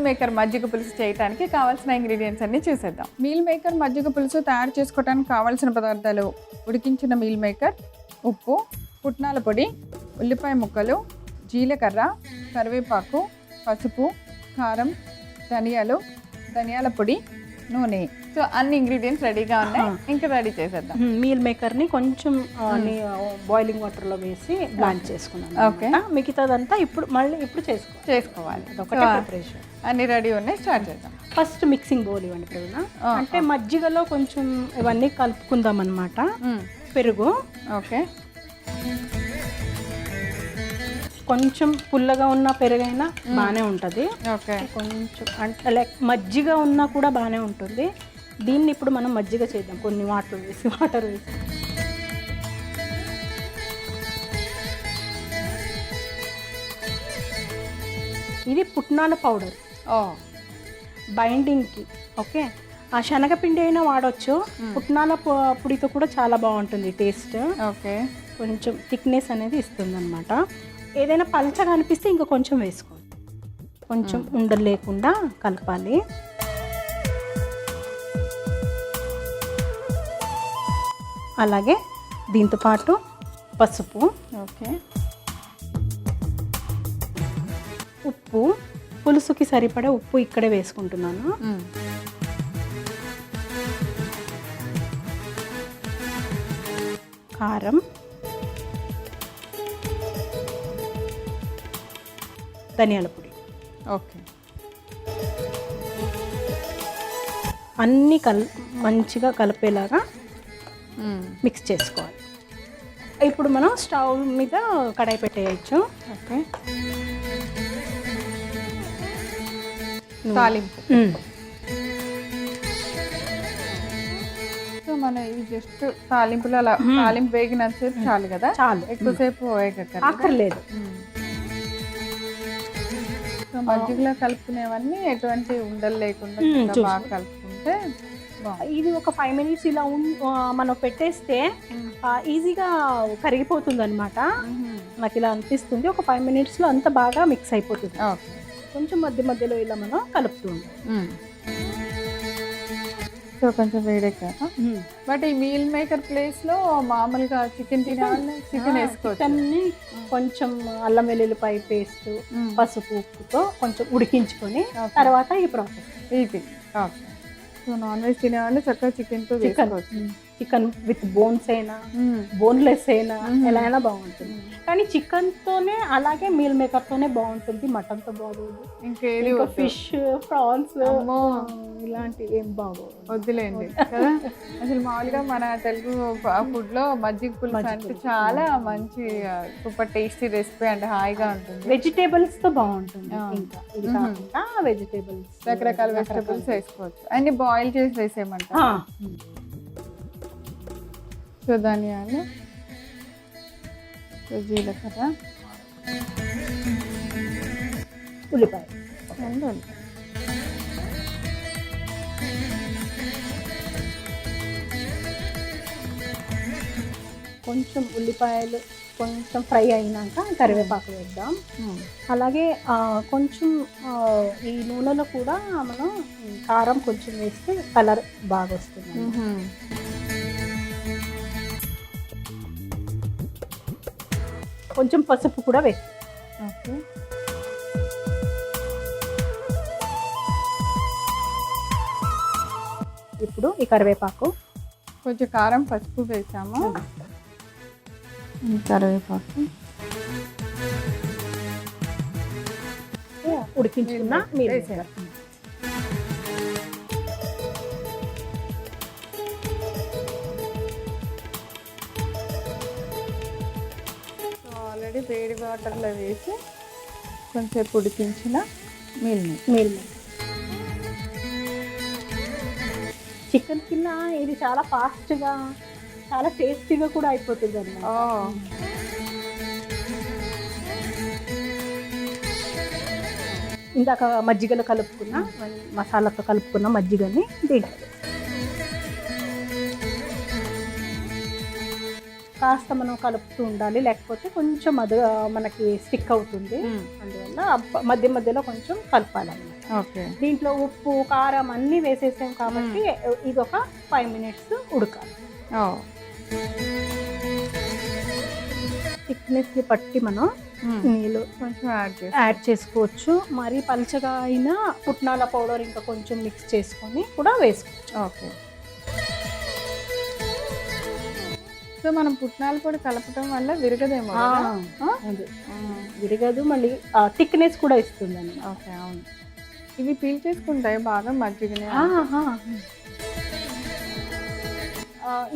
Maker మజ్జిగ పులుసు చేయడానికి కావాల్సిన ఇంగ్రీడియంట్స్ అన్ని చూసేద్దాం. మీల్ మేకర్ మజ్జిగ పులుసు తయారు చేసుకోవడానికి కావాల్సిన పదార్థాలు: ఉడికించిన మీల్ మేకర్, ఉప్పు, పుట్నాల పొడి, ఉల్లిపాయ ముక్కలు, జీలకర్ర, కరివేపాకు, పసుపు, కారం, ధనియాల పొడి, నూనె. సో అన్ని ఇంగ్రీడియంట్స్ రెడీగా ఉన్నాయి, ఇంకా రెడీ చేసేద్దాం. మీల్ మేకర్ని కొంచెం బాయిలింగ్ వాటర్లో వేసి బ్లాండ్ చేసుకున్నాను. ఓకే, మిగతాదంతా ఇప్పుడు చేసుకోవాలి. అదొకటే ప్రిపరేషన్. అన్ని రెడీ ఉన్నాయి, స్టార్ట్ చేద్దాం. ఫస్ట్ మిక్సింగ్ బౌల్ ఇవ్వండి ప్రవీణ. అంటే మజ్జిగలో కొంచెం ఇవన్నీ కలుపుకుందాం అన్నమాట. పెరుగు, ఓకే, కొంచెం పుల్లగా ఉన్న పెరుగైనా బాగానే ఉంటుంది. ఓకే, కొంచెం అంటే లైక్ మజ్జిగ ఉన్నా కూడా బాగానే ఉంటుంది. దీన్ని ఇప్పుడు మనం మజ్జిగ చేద్దాం, కొన్ని వాటర్ వేసి. ఇది పుట్నాల పౌడర్ బైండింగ్కి. ఓకే, ఆ శనగపిండి అయినా వాడచ్చు, పుట్నాల పొడితో కూడా చాలా బాగుంటుంది టేస్ట్. ఓకే, కొంచెం థిక్నెస్ అనేది ఇస్తుంది అనమాట. ఏదైనా పల్చగా అనిపిస్తే ఇంకా కొంచెం వేసుకోవాలి. కొంచెం ఉండలు లేకుండా కలపాలి. అలాగే దీంతో పాటు పసుపు, ఓకే, ఉప్పు, పులుసుకి సరిపడే ఉప్పు ఇక్కడే వేసుకుంటున్నాను. కారం, ధనియాల పొడి. ఓకే, అన్నీ మంచిగా కలిపేలాగా మిక్స్ చేసుకోవాలి. ఇప్పుడు మనం స్టవ్ మీద కడాయి పెట్టేయచ్చు. ఓకే, తాలింపు. సో మనం ఇది జస్ట్ తాలింపులో అలా తాలింపు వేగినంతసేపు చాలు కదా, చాలు, ఎక్కువసేపు అక్కర్లేదు. సో మజ్జిగలో కలుపుకునేవన్నీ ఎటువంటి ఉండలు లేకుండా బాగా కలుపుకుంటే ఇది ఒక 5 minutes ఇలా మనం పెట్టేస్తే ఈజీగా కరిగిపోతుంది అనమాట. నాకు ఇలా అనిపిస్తుంది. ఒక 5 minutesలో అంత బాగా మిక్స్ అయిపోతుంది. కొంచెం మధ్యలో ఇలా మనం కలుపుతూ ఉంటాం. సో కొంచెం వేడెక్కాక బట్ ఈ మీల్ మేకర్ ప్లేస్ లో మామూలుగా చికెన్ తినాలి, చికెన్ వేసుకోవచ్చు. కొంచెం అల్లం వెల్లుల్లిపాయ పేస్ట్, పసుపు, ఉప్పుతో కొంచెం ఉడికించుకొని తర్వాత ఈ ప్రాసెస్ ఇది. సో నాన్ వెజ్ తినేవాళ్ళు చక్కగా చికెన్తో వేసుకోవచ్చు. చికెన్ విత్ బోన్స్ అయినా బోన్లెస్ అయినా ఎలా అయినా బాగుంటుంది. కానీ చికెన్తోనే అలాగే మీల్ మేకర్తోనే బాగుంటుంది, మటన్తో బాగోదు. ఇంకేది ఫిష్, ప్రాన్స్ ఇలాంటివి ఏం బాగోదు, వద్దులేండి కదా. అసలు మామూలుగా మన తెలుగు ఫుడ్ లో మజ్జిగ పులుసు అంటే చాలా మంచి సూపర్ టేస్టీ రెసిపీ అండ్ హాయిగా ఉంటుంది. వెజిటేబుల్స్ తో బాగుంటుంది. ఇంకా ఇది కాకుండా వెజిటేబుల్స్, రకరకాల వెజిటేబుల్స్ వేసుకోవచ్చు. అన్ని బాయిల్ చేసి వేసేయమంట. సో ధనియాలు, జీలకర్ర, ఉల్లిపాయ, కొంచెం ఉల్లిపాయలు కొంచెం ఫ్రై అయినాక కరివేపాకు వేద్దాం. అలాగే కొంచెం ఈ నూనెలో కూడా మనం కారం కొంచెం వేస్తే కలర్ బాగా వస్తుంది. కొంచెం పసుపు కూడా వేస్తాం. ఓకే, ఇప్పుడు ఈ కరివేపాకు, కొంచెం కారం, పసుపు వేసాము. కరివేపాకు ఉడికించుకున్న మీరు వేసారు. ఆల్రెడీ వేడి వాటర్లో వేసి కొంచెం ఉడికించిన మీల్ చికెన్ కింద ఇది చాలా ఫాస్ట్గా, చాలా టేస్టీగా కూడా అయిపోతుంది అన్నమాట. ఇందాక మజ్జిగలో కలుపుకున్న మసాలాతో కలుపుకున్న మజ్జిగని దీంట్లో కాస్త మనం కలుపుతూ ఉండాలి, లేకపోతే కొంచెం మనకి స్టిక్ అవుతుంది. అందువల్ల మధ్య మధ్యలో కొంచెం కలపాలన్నమాట. ఓకే. దీంట్లో ఉప్పు కారం అన్నీ వేసేసాం కాబట్టి ఇది ఒక 5 minutes ఉడకాలి. థిక్నెస్ని బట్టి మనం నీళ్ళు కొంచెం యాడ్ చేసుకోవచ్చు. మరీ పలచగా అయినా పుట్నాల పౌడర్ ఇంకా కొంచెం మిక్స్ చేసుకొని కూడా వేసుకోవచ్చు. ఓకే. సో మనం పుట్నాల పొడి కలపడం వల్ల విరగదేమో అది విరగదు, మళ్ళీ థిక్నెస్ కూడా ఇస్తుంది అండి. ఓకే, అవును. ఇవి పీల్ చేసుకుంటాయి బాగా మజ్జిగనే.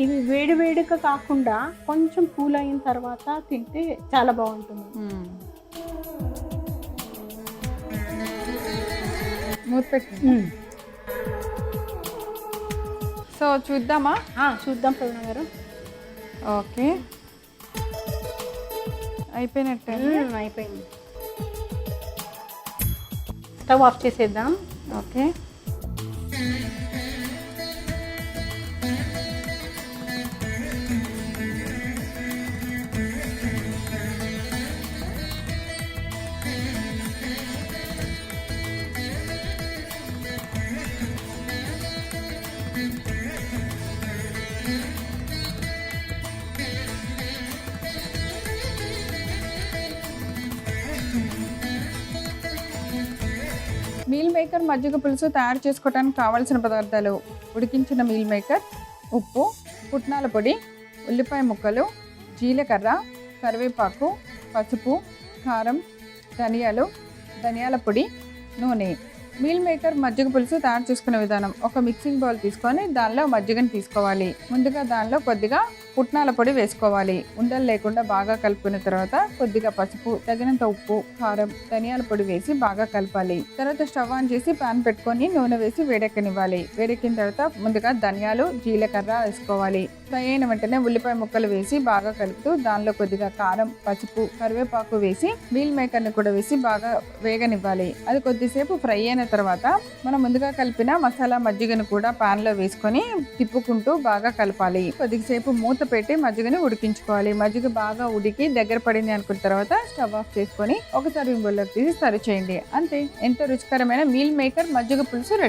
ఇది వేడి వేడిగా కాకుండా కొంచెం కూల్ అయిన తర్వాత తింటే చాలా బాగుంటుంది. మూత పెట్టి సో చూద్దామా? చూద్దాం ప్రవీణ గారు. ఓకే, అయిపోయినట్టే. అయిపోయింది. స్టవ్ ఆఫ్ చేసేద్దాం. ఓకే. మీల్ మేకర్ మజ్జిగ పులుసు తయారు చేసుకోవడానికి కావాల్సిన పదార్థాలు: ఉడికించిన మీల్ మేకర్, ఉప్పు, పుట్నాల పొడి, ఉల్లిపాయ ముక్కలు, జీలకర్ర, కరివేపాకు, పసుపు, కారం, ధనియాల పొడి, నూనె. మీల్ మేకర్ మజ్జిగ పులుసు తయారు చేసుకునే విధానం: ఒక మిక్సింగ్ బౌల్ తీసుకొని దానిలో మజ్జిగను తీసుకోవాలి. ముందుగా దానిలో కొద్దిగా పుట్నాల పొడి వేసుకోవాలి. ఉండలు లేకుండా బాగా కలుపుకున్న తర్వాత కొద్దిగా పసుపు, తగినంత ఉప్పు, కారం, ధనియాల పొడి వేసి బాగా కలపాలి. తర్వాత స్టవ్ ఆన్ చేసి పాన్ పెట్టుకొని నూనె వేసి వేడెక్కనివ్వాలి. వేడెక్కిన తర్వాత ముందుగా ధనియాలు, జీలకర్ర వేసుకోవాలి. ఫ్రై అయిన వెంటనే ఉల్లిపాయ ముక్కలు వేసి బాగా కలుపుతూ దానిలో కొద్దిగా కారం, పసుపు, కరివేపాకు వేసి మీల్ మేకర్ని కూడా వేసి బాగా వేగనివ్వాలి. అది కొద్దిసేపు ఫ్రై అయిన తర్వాత మనం ముందుగా కలిపిన మసాలా మజ్జిగను కూడా పాన్ లో వేసుకొని తిప్పుకుంటూ బాగా కలపాలి. కొద్దిసేపు మూత పెట్టి మజ్జిగని ఉడికించుకోవాలి. మజ్జిగ బాగా ఉడికి దగ్గర పడింది అనుకున్న తర్వాత స్టవ్ ఆఫ్ చేసుకొని ఒక సర్వింగ్ బౌల్లోకి తీసి సర్వ్ చేయండి. అంతే, ఎంతో రుచికరమైన మీల్ మేకర్ మజ్జిగ పులుసు రెడీ.